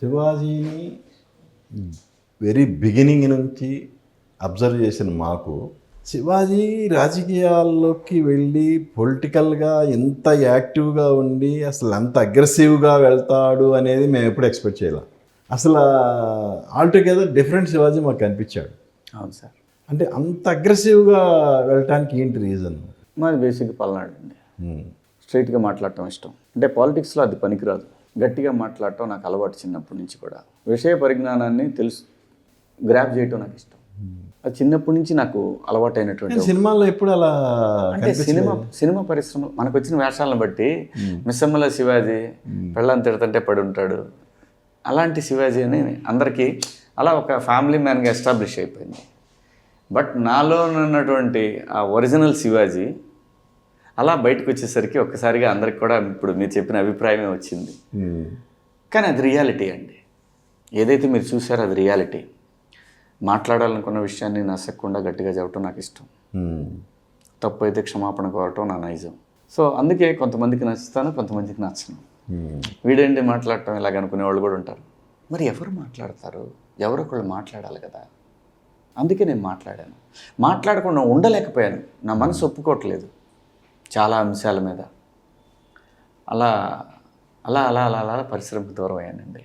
శివాజీని very beginning నుంచి observe చేసిన మాకు శివాజీ రాజకీయాల్లోకి వెళ్ళి పొలిటికల్గా ఎంత యాక్టివ్గా ఉండి అసలు అంత అగ్రెసివ్గా వెళ్తాడు అనేది మేము ఎప్పుడు ఎక్స్పెక్ట్ చేయాలి. అసలు ఆల్టుగెదర్ డిఫరెంట్ శివాజీ మాకు కనిపించాడు. అవును సార్. అంటే అంత అగ్రెసివ్గా వెళ్ళటానికి ఏంటి రీజన్? మాది బేసిక్ పల్నాడు అండి. స్ట్రైట్గా మాట్లాడటం ఇష్టం. అంటే పాలిటిక్స్లో అది పనికిరాదు. గట్టిగా మాట్లాడటం నాకు అలవాటు చిన్నప్పటి నుంచి కూడా. విషయ పరిజ్ఞానాన్ని గ్రాప్ చేయటం నాకు ఇష్టం. అది చిన్నప్పటి నుంచి నాకు అలవాటైనటువంటి. సినిమాల్లో ఎప్పుడు అలా అంటే సినిమా పరిశ్రమ మనకు వచ్చిన వేషాలను బట్టి మిస్సమ్మల శివాజీ పెళ్ళని తిడుతుంటే పడి ఉంటాడు, అలాంటి శివాజీ అని అందరికీ అలా ఒక ఫ్యామిలీ మ్యాన్గా ఎస్టాబ్లిష్ అయిపోయింది. బట్ నాలో ఉన్నటువంటి ఆ ఒరిజినల్ శివాజీ అలా బయటకు వచ్చేసరికి ఒక్కసారిగా అందరికి కూడా ఇప్పుడు మీరు చెప్పిన అభిప్రాయమే వచ్చింది. కానీ అది రియాలిటీ అండి. ఏదైతే మీరు చూసారో అది రియాలిటీ. మాట్లాడాలనుకున్న విషయాన్ని నసక్కుండా గట్టిగా చెప్పడం నాకు ఇష్టం. తప్పు అయితే క్షమాపణ కోరటం నా నైజం. సో అందుకే కొంతమందికి నచ్చుతాను, కొంతమందికి నచ్చను. వీడేంటి మాట్లాడటం ఇలాగ అనుకునే వాళ్ళు కూడా ఉంటారు. మరి ఎవరు మాట్లాడతారు? ఎవరొకళ్ళు మాట్లాడాలి కదా. అందుకే నేను మాట్లాడాను. మాట్లాడకుండా ఉండలేకపోయాను. నా మనసు ఒప్పుకోవట్లేదు చాలా అంశాల మీద. అలా అలా అలా అలా అలా పరిశ్రమకు దూరం అయ్యానండి.